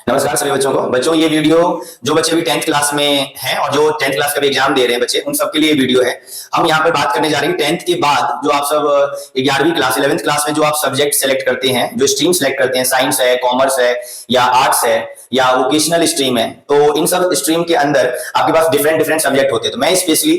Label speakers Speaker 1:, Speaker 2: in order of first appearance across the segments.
Speaker 1: नमस्कार सभी बच्चों को। बच्चों, ये वीडियो जो बच्चे अभी 10th क्लास में हैं और जो 10th क्लास का भी एग्जाम दे रहे हैं बच्चे, उन सबके लिए वीडियो है। हम यहाँ पर बात करने जा रहे हैं 10th के बाद जो आप सब 11वीं क्लास 11th क्लास में जो आप सब्जेक्ट सेलेक्ट करते हैं, जो स्ट्रीम सेलेक्ट करते हैं, साइंस है, कॉमर्स है या आर्ट्स है या वोकेशनल स्ट्रीम है, तो इन सब स्ट्रीम के अंदर आपके पास डिफरेंट डिफरेंट सब्जेक्ट होते हैं। तो मैं स्पेशली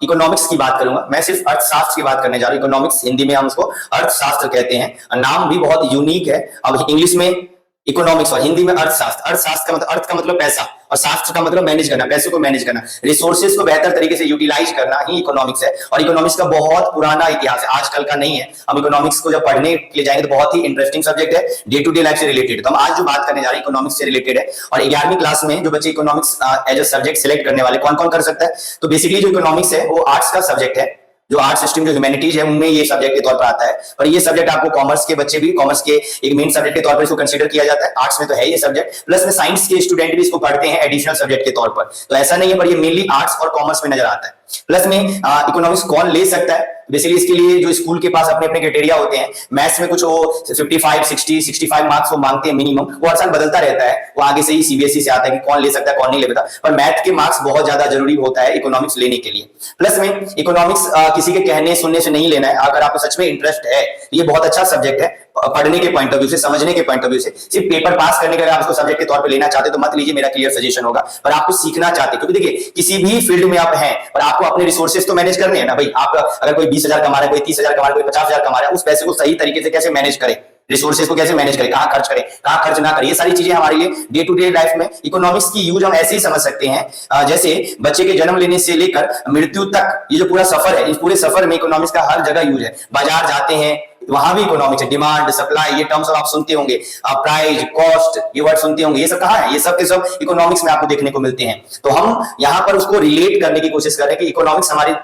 Speaker 1: इकोनॉमिक्स की बात करूंगा। मैं सिर्फ अर्थशास्त्र की बात करने जा रहा हूँ। इकोनॉमिक्स हिंदी में हम उसको अर्थशास्त्र कहते हैं। नाम भी बहुत यूनिक है। अब इंग्लिश में इकोनॉमिक्स और हिंदी में अर्थशास्त्र। अर्थशास्त्र का मतलब, अर्थ का मतलब पैसा और शास्त्र का मतलब मैनेज करना, पैसे को मैनेज करना, रिसोर्सेज को बेहतर तरीके से यूटिलाइज करना ही इकोनॉमिक्स है। और इकोनॉमिक्स का बहुत पुराना इतिहास है, आजकल का नहीं है। हम इकोनॉमिक्स को जब पढ़ने के लिए जाएंगे तो बहुत ही इंटरेस्टिंग सब्जेक्ट है, डे टू डे लाइफ से रिलेटेड। तो हम आज जो बात करने जा रहे हैं इकोनॉमिक्स से रिलेटेड है। और 11वीं क्लास में जो बच्चे economics as a subject select करने वाले कौन कौन कर सकता है? तो बेसिकली जो इकोनॉमिक्स है वो आर्ट्स का सब्जेक्ट है। जो आर्ट्स स्ट्रीम जो ह्यूमैनिटीज है उनमें ये सब्जेक्ट के तौर पर आता है। और ये सब्जेक्ट आपको कॉमर्स के बच्चे भी कॉमर्स के एक मेन सब्जेक्ट के तौर पर इसको कंसीडर किया जाता है। आर्ट्स में तो है ये सब्जेक्ट, प्लस में साइंस के स्टूडेंट भी इसको पढ़ते हैं एडिशनल सब्जेक्ट के तौर पर। तो ऐसा नहीं है, पर ये मेनली आर्ट्स और कॉमर्स में नजर आता है। प्लस में इकोनॉमिक्स कौन ले सकता है? बेसिकली इसके लिए जो स्कूल के पास अपने अपने क्राइटेरिया होते हैं। मैथ्स में कुछ वो 55 60 65 मार्क्स वो मांगते हैं मिनिमम, वो हर साल बदलता रहता है। वो आगे से ही सीबीएसई से आता है कि कौन ले सकता है कौन नहीं ले सकता। पर मैथ के मार्क्स बहुत ज्यादा जरूरी होता है इकोनॉमिक्स लेने के लिए। प्लस में इकोनॉमिक्स किसी के कहने सुनने से नहीं लेना है। अगर आपको सच में इंटरेस्ट है ये बहुत अच्छा सब्जेक्ट है पढ़ने के पॉइंट ऑफ व्यू से, समझने के पॉइंट ऑफ व्यू से। सिर्फ पेपर पास करने के लिए आप इसको सब्जेक्ट के तौर पे लेना चाहते तो मत लीजिए, मेरा क्लियर सजेशन होगा। पर आपको सीखना चाहते, क्योंकि देखिए किसी भी फील्ड में आप हैं पर आपको अपने रिसोर्सेज तो मैनेज करने हैं ना भाई। आप अगर कोई 20,000 कमा रहा है, कोई 30,000 कमा रहा है, कोई 50,000 कमा रहा है, उस पैसे को सही तरीके से कैसे मैनेज करें, रिसोर्सेज को कैसे मैनेज करें, कहां खर्च करें, कहां खर्च ना करें, ये सारी चीजें हमारे लिए डे टू डे लाइफ में इकोनॉमिक्स की यूज हम ऐसे ही समझ सकते हैं। जैसे बच्चे के जन्म लेने से लेकर मृत्यु तक ये जो पूरा सफर है, इस पूरे सफर में इकोनॉमिक्स का हर जगह यूज है। बाजार जाते हैं वहां भी इकोनॉमिक्स है। डिमांड, सप्लाई, ये टर्म्स आप सुनते होंगे, प्राइस, कॉस्ट, ये वर्ड सुनते होंगे। ये सब कहां है? ये सब के सब इकोनॉमिक्स में आपको देखने को मिलते हैं। तो हम यहां पर उसको रिलेट करने की कोशिश कर रहे हैं कि इकोनॉमिक्स हमारी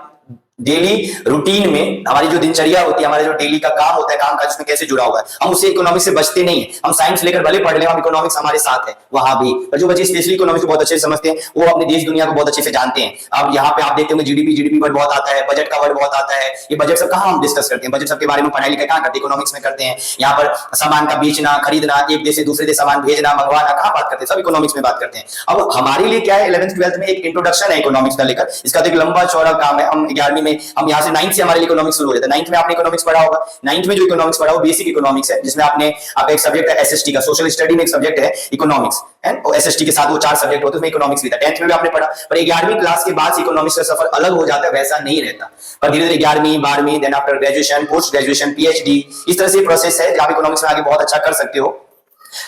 Speaker 1: डेली रूटीन में, हमारी जो दिनचर्या होती है, हमारा जो डेली का काम होता है, काम काज उसमें कैसे जुड़ा हुआ है। हम उससे इकोनॉमिक्स से बचते नहीं है। हम साइंस लेकर भले पढ़ ले, हम इकोनॉमिक्स हमारे साथ है वहां भी। और जो बच्चे स्पेशली इकोनॉमिक्स को बहुत अच्छे से समझते हैं वो अपने देश दुनिया को बहुत अच्छे से जानते हैं। अब यहाँ पे आप देखते होंगे जीडीपी वर्ड बहुत आता है, बजट का वर्ड बहुत आता है। ये बजट सब कहाँ हम डिस्कस करते हैं? बजट सबके बारे में पढ़ाई लिखाई कहाँ करते हैं? इकोनॉमिक्स में करते हैं। यहाँ पर सामान का बेचना, खरीदना, एक देश से दूसरे देश सामान भेजना, मंगवाना, कहाँ बात करते हैं? सब इकोनॉमिक्स में बात करते हैं। अब हमारे लिए क्या है, 11th 12th में एक इंट्रोडक्शन है इकोनॉमिक्स का लेकर। इसका तो एक लंबा चौड़ा काम है। हम 11वीं में, हम यहाँ से 9th से हमारे लिए इकोनॉमिक्स शुरू हो जाता है। 9th में आपने इकोनॉमिक्स पढ़ा होगा। 9th में जो इकोनॉमिक्स पढ़ा वो बेसिक इकोनॉमिक्स है, जिसमें आपका एक सब्जेक्ट है एसएसटी का, सोशल स्टडी में एक सब्जेक्ट है इकोनॉमिक्स है। और एसएसटी के साथ वो 4 सब्जेक्ट होते हैं, उसमें इकोनॉमिक्स भी था। 10th में भी आपने पढ़ा। पर 11वीं क्लास के बाद इकोनॉमिक्स का सफर अलग हो जाता है, वैसा नहीं रहता। पर धीरे धीरे 11वीं 12वीं, then after graduation, post graduation, PhD, इस तरह से प्रोसेस है। आप इकोनॉमिक्स में आगे बहुत अच्छा कर सकते हो।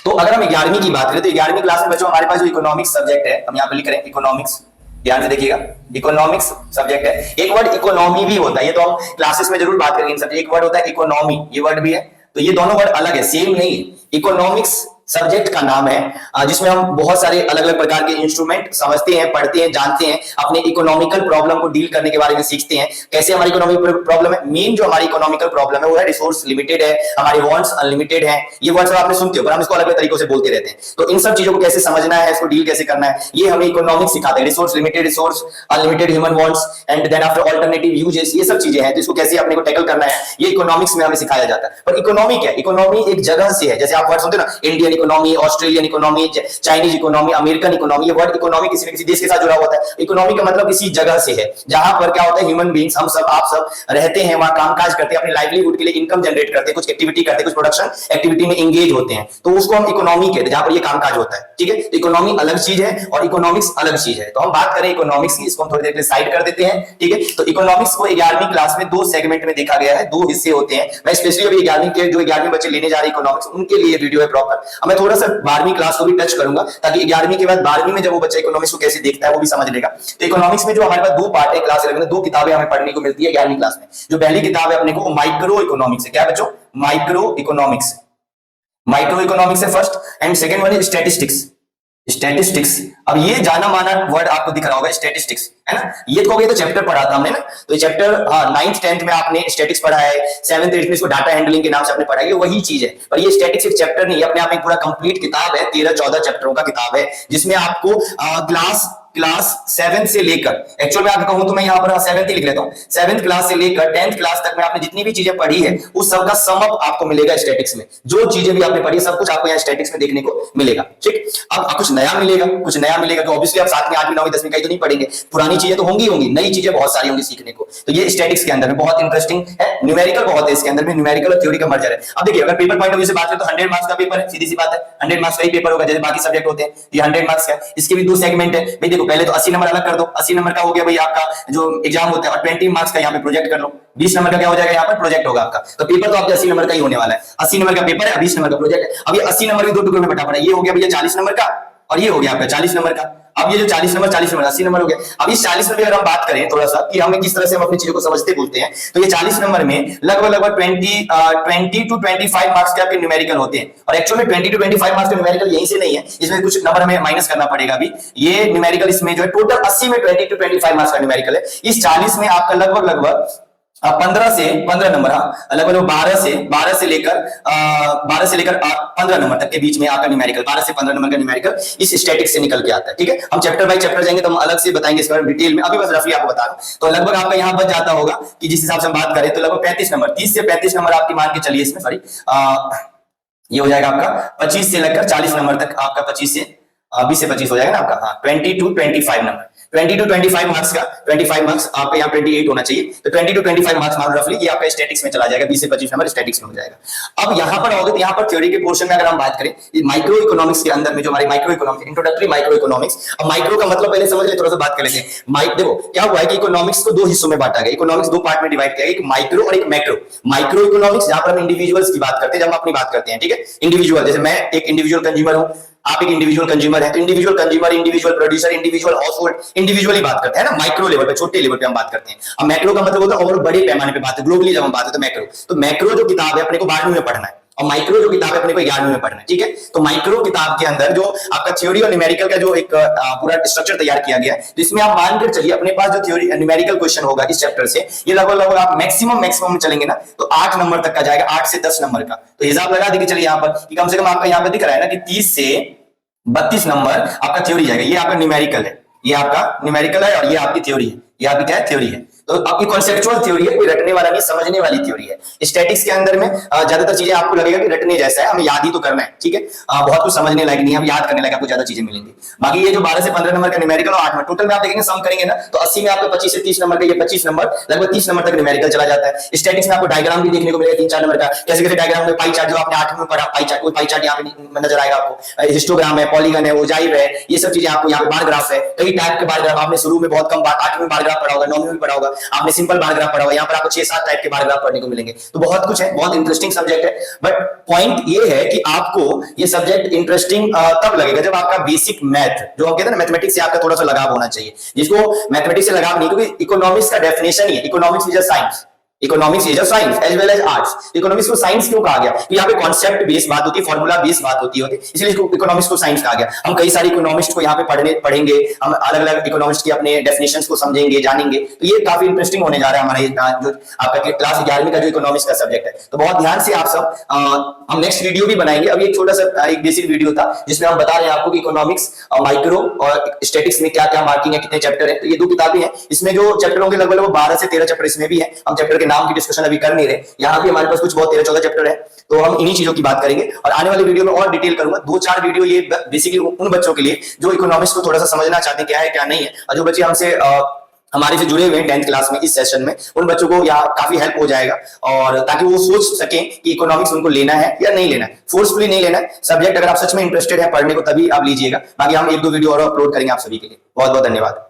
Speaker 1: तो अगर हम 11वीं की बात करें तो 11वीं क्लास में बच्चों हमारे पास जो इकोनॉमिक्स सब्जेक्ट है, हम यहाँ पे लिख रहे हैं इकोनॉमिक्स, ध्यान से देखिएगा, इकोनॉमिक्स सब्जेक्ट है। एक वर्ड इकोनॉमी भी होता है, ये तो हम क्लासेस में जरूर बात करेंगे। सब्जेक्ट एक वर्ड होता है इकोनॉमी, ये वर्ड भी है। तो ये दोनों वर्ड अलग है, सेम नहीं है। इकोनॉमिक्स सब्जेक्ट का नाम है जिसमें हम बहुत सारे अलग अलग प्रकार के इंस्ट्रूमेंट समझते हैं, पढ़ते हैं, जानते हैं, अपने इकोनॉमिकल प्रॉब्लम को डील करने के बारे में सीखते हैं। कैसे हमारी इकोनॉमिक प्रॉब्लम है? मेन जो हमारी इकोनॉमिकल प्रॉब्लम है वो है रिसोर्स लिमिटेड है, हमारे वांट्स अनलिमिटेड है। ये वर्ड सब आपने सुनते हो, पर हम इसको अलग अलग तरीकों से बोलते रहते हैं। तो इन सब चीजों को कैसे समझना है, इसको डील कैसे करना है, ये हमें इकोनॉमिक्स सिखाते हैं। Resource limited, resource unlimited, human wants and then after alternative uses, ये सब चीजें हैं। तो इसको कैसे अपने को टैकल करना है, ये इकोनॉमिक्स में हमें सिखाया जाता है। पर इकोनॉमी क्या है? इकोनॉमी एक जगह से है। जैसे आप वर्ड सुनते हो ना, Indian economy, Australian economy, Chinese economy, American economy. ये वर्ड इकोनॉमी किसी न किसी देश के साथ जुड़ा होता है। इकोनॉमी का मतलब किसी जगह से है जहां पर क्या होता है, ह्यूमन बीइंग्स, हम सब, आप सब रहते हैं, वहां कामकाज करते हैं, अपनी लाइवलीहुड के लिए इनकम जनरेट करते हैं, कुछ एक्टिविटी करते हैं, कुछ प्रोडक्शन एक्टिविटी में एंगेज होते हैं। तो उसको हम इकोनॉमी कहते हैं, जहां पर ये कामकाज होता है। ठीक है, तो इकोनॉमी अलग चीज है और इकोनॉमिक्स अलग चीज है। तो हम बात करें इकोनॉमिक्स की, इसको हम थोड़ी देर के लिए साइड कर देते हैं। ठीक है, तो इकोनॉमिक्स को 11वीं क्लास में 2 सेगमेंट में देखा गया है, 2 हिस्से होते हैं। मैं स्पेशली अभी 11वीं के जो 11वीं बच्चे लेने जा रहे हैं इकोनॉमिक्स, उनके लिए वीडियो है प्रॉपर। अब मैं थोड़ा सा 12वीं क्लास को भी टच करूंगा ताकि 11वीं के बाद 12वीं में जब वो बच्चा इकोनॉमिक्स को कैसे देखता है वो भी समझ लेगा। तो इकोनॉमिक्स में जो हमारे पास 2 पार्ट है, क्लास 11 में 2 किताबें हमें पढ़ने को मिलती है 11वीं क्लास में। जो पहली किताब है अपने को माइक्रो इकोनॉमिक्स है। क्या बच्चों? Micro economics. माइक्रो इकोनॉमिक्स है फर्स्ट, एंड सेकंड वन है स्टैटिस्टिक्स। स्टैटिस्टिक्स, अब ये जाना माना वर्ड आपको दिख रहा होगा, स्टैटिस्टिक्स, है ना। ये तो चैप्टर पढ़ा था हमने ना, तो ये चैप्टर 9th 10th में आपने स्टैटिक्स पढ़ा है, 7th 8th में इसको डाटा हैंडलिंग के नाम से आपने पढ़ा है, वही चीज है। पर ये स्टैटिक्स एक चैप्टर नहीं है, अपने आप एक पूरा कंप्लीट किताब है, 13-14 चैप्टरों का किताब है, जिसमें आपको ग्लास क्लास 7 से लेकर, एक्चुअल में अगर कहूं तो मैं यहाँ पर 7th ही लिख लेता हूं, 7th क्लास से लेकर 10th क्लास तक में आपने जितनी भी चीजें पढ़ी है उस सब का सम अप आपको मिलेगा स्टैटिक्स में। जो चीजें भी आपने पढ़ी है सब कुछ आपको यहाँ स्टैटिक्स में देखने को मिलेगा। ठीक, अब कुछ नया मिलेगा, कुछ नया मिलेगा तो ऑब्वियसली आप 7वीं 8वीं 9वीं 10वीं का ही तो नहीं पढ़ेंगे, पुरानी चीजें तो होंगी होंगी, नई चीजें बहुत सारी होंगी सीखने को। तो ये स्टैटिक्स के अंदर में बहुत इंटरेस्टिंग है, न्यूमेरिकल बहुत है इसके अंदर में, न्यूमेरिकल और थ्योरी का मर्जर है। अब देखिए अगर पेपर पॉइंट ऑफ व्यू से बात करें तो 100 मार्क्स का पेपर है, सीधी सी बात है, 100 मार्क्स का ही पेपर होगा जैसे बाकी सब्जेक्ट होते हैं, ये 100 मार्क्स का। इसके भी 2 सेगमेंट है भाई, देखो पहले तो 80 नंबर अलग कर दो, 80 नंबर का हो गया भाई आपका जो एग्जाम होता है, और 20 मार्क्स का यहाँ पे प्रोजेक्ट कर लो, 20 नंबर का क्या हो जाएगा यहाँ पर प्रोजेक्ट होगा आपका। तो पेपर तो आपका 80 नंबर का ही होने वाला है, 80 नंबर का पेपर है, 20 नंबर का प्रोजेक्ट है। अब ये 80 नंबर के 2 टुकड़ों में बटा पड़ा, ये हो गया भैया 40 नंबर का और ये हो गया आपका 40 नंबर का। अब ये जो 40 नंबर 80 नंबर हो गया। अब इस 40 नंबर अगर हम बात करें थोड़ा सा कि हमें किस तरह से हम अपनी चीजों को समझते बोलते हैं, तो ये 40 नंबर में लगभग 20 to 25 मार्क्स के आपके न्यूमेरिकल होते हैं, और एक्चुअल में 20 to 25 मार्क्स के न्यूमेरिकल यहीं से नहीं है, इसमें कुछ नंबर हमें माइनस करना पड़ेगा अभी। ये न्यूमेरिकल इसमें जो है टोटल 80 में 20 to 25 मार्क्स का न्यूमेरिकल है, इस 40 में आपका लगभग 15 से 15 नंबर, हाँ लगभग 12 से लेकर 15 नंबर तक के बीच में आपका न्यूमेरिकल, 12 से 15 नंबर का न्यूमेरिकल इस स्टैटिक्स से निकल के आता है। ठीक है, हम चैप्टर बाय चैप्टर जाएंगे तो हम अलग से बताएंगे इसके बारे में डिटेल में, अभी बस रफली आपको बता रहा हूं। तो लगभग आपका यहाँ बच जाता होगा कि जिस हिसाब से हम बात करें तो लगभग 35 नंबर, 30 से 35 नंबर आपकी मान के चलिए इसमें, सॉरी ये हो जाएगा आपका 25 से लेकर 40 नंबर तक, आपका 20 से 25 हो जाएगा ना आपका, हाँ 20 to 25 नंबर, 20 to 25 मार्क्स का, 25 मार्क्स आपका यहाँ 28 होना चाहिए, तो 20 to 25 मार्क्स मान रफली ये आपका स्टैटिक्स में चला जाएगा, 20 से 25 नंबर स्टैटिक्स में हो जाएगा। अब यहाँ पर आओगे तो यहाँ पर थ्योरी के पोर्शन में अगर हम बात करें, माइक्रो इकोनॉमिक्स के अंदर में जो हमारी micro economics, introductory micro economics. अब माइक्रो का मतलब पहले समझ ले, थोड़ा सा बात कर लेते हैं। देखो क्या हुआ है कि इकोनॉमिक्स को 2 हिस्सों में बांटा गया, इकोनॉमिक्स 2 पार्ट में डिवाइड किया गया, एक माइक्रो और एक मैक्रो। माइक्रो इकोनॉमिक्स जहां पर हम इंडिविजुअल्स की बात करते हैं, जब हम अपनी बात करते हैं, ठीक है, इंडिविजुअल, जैसे मैं एक इंडिविजुअल कंज्यूमर हूं, आप एक इंडिविजुअल कंज्यूमर है, तो individual consumer, individual producer, individual household, individually बात करते हैं ना, माइक्रो लेवल पे, छोटे लेवल पे हम बात करते हैं। अब मैक्रो का मतलब होता है और बड़े पैमाने पे बात है, ग्लोबली जब हम बात करते हैं तो मैक्रो जो किताब है अपने को 12वीं में पढ़ना है, और माइक्रो जो किताब है अपने को 11वीं में पढ़ना है। ठीक है, तो माइक्रो किताब के अंदर जो आपका थ्योरी और न्यूमेरिकल का जो एक पूरा स्ट्रक्चर तैयार किया गया है, तो इसमें आप मानकर चलिए अपने पास जो थ्योरी न्यूमेरिकल क्वेश्चन होगा इस चैप्टर से, ये लगभग आप मैक्सिमम में चलेंगे ना तो 8 नंबर तक का जाएगा, 8 से 10 नंबर का। तो हिसाब लगा दीजिए चलिए यहाँ पर कि कम से कम आपका यहाँ पर दिख रहा है ना कि 30 से 32 नंबर आपका थ्योरी जाएगा, ये आपका न्यूमेरिकल है, ये आपका न्यूमेरिकल है, और ये आपकी थ्योरी है, ये आपकी क्या है, थ्योरी है। तो आपकी कॉन्सेप्चुअल थ्योरी है, कोई रटने वाला नहीं, समझने वाली थ्योरी है। स्टैटिक्स के अंदर में ज्यादातर चीजें आपको लगेगा कि रटने जैसा है, हमें याद ही तो करना है, ठीक है, बहुत कुछ समझने लायक नहीं है, हम याद करने लायक आपको ज्यादा चीजें मिलेंगी। बाकी ये जो 12 से 15 नंबर का न्यूमेरिकल और 8 में टोटल में आप देखेंगे, सम करेंगे ना तो 80 में आपको 25 से 30 नंबर का, ये 25 नंबर लगभग 30 नंबर तक न्यूमेरिकल चला जाता है। स्टैटिक्स में आपको डायग्राम भी देखने को मिलेगा 3-4 नंबर का, कैसे कैसे डायग्राम में, पाई चार्ट जो आपने 8वीं में पढ़ा, पाई चार्ट, कोई पाई चार्ट यहाँ पे नजर आएगा आपको, हिस्टोग्राम है, पॉलीगन है, ओजाइव है, ये सब चीजें आपको यहाँ पे बार ग्राफ है, कई टाइप के बार ग्राफ आपने शुरू में बहुत कम 8वीं में बार ग्राफ पढ़ा होगा, 9वीं में पढ़ा होगा आपने, सिंपल बार ग्राफ पढ़ा होगा, यहाँ पर आपको 6-7 टाइप के बार ग्राफ पढ़ने को मिलेंगे। तो बहुत कुछ है, बहुत इंटरेस्टिंग सब्जेक्ट है, बट पॉइंट ये है कि आपको ये सब्जेक्ट इंटरेस्टिंग तब लगेगा जब आपका बेसिक मैथ, जो हम कहते हैं ना मैथमेटिक्स से आपका थोड़ा सा लगाव होना चाहिए। जिसको मैथमेटिक्स से लगाव नहीं, क्योंकि इकोनॉमिक्स का डेफिनेशन ही है, economics is a science, economics is a science as well as arts. Economics को साइंस क्यों कहा गया? तो यहाँ पे कॉन्सेप्ट बेस्ड बात होती है, फॉर्मूला बेस्ड बात होती है, इसलिए इसको इकोनॉमिक्स को साइंस कहा गया। हम कई सारे इकोनॉमिस्ट को यहाँ पे पढ़ेंगे, हम अलग अलग इकोनॉमिस्ट के अपने डेफिनेशंस को समझेंगे, जानेंगे, तो ये काफी इंटरेस्टिंग होने जा रहा है हमारा जो आपका क्लास 11वीं का जो इकोनॉमिक्स का सब्जेक्ट है। तो बहुत ध्यान से आप सब, हम नेक्स्ट वीडियो भी बनाएंगे। अभी एक छोटा सा एक बेसिक वीडियो था जिसमें हम बता रहे हैं आपको कि इकोनॉमिक्स, माइक्रो और स्टैटिक्स में क्या क्या मार्किंग है, कितने चैप्टर है। तो ये 2 किताबें हैं, इसमें जो चैप्टर होंगे लगभग 12 से 13 चैप्टर इसमें भी है। हम चैप्टर के नाम की डिस्कशन अभी नहीं रहे, यहाँ भी हमारे पास कुछ बहुत 13-14 चैप्टर है, तो हम इन्हीं चीजों की बात करेंगे और आने वाले वीडियो में और डिटेल करूंगा। 2-4 वीडियो ये बेसिकली उन बच्चों के लिए जो इकोनॉमिक्स को थोड़ा सा समझना चाहते हैं क्या है क्या नहीं है, और जो बच्चे हमसे हमारे से जुड़े हुए हैं 10th क्लास में इस सेशन में, उन बच्चों को यहाँ काफी हेल्प हो जाएगा, और ताकि वो सोच सकें कि इकोनॉमिक्स उनको लेना है या नहीं लेना है। फोर्सफुली नहीं लेना है सब्जेक्ट, अगर आप सच में इंटरेस्टेड है पढ़ने को तभी आप लीजिएगा। बाकी हम 1-2 वीडियो और अपलोड करेंगे आप सभी के लिए। बहुत बहुत धन्यवाद।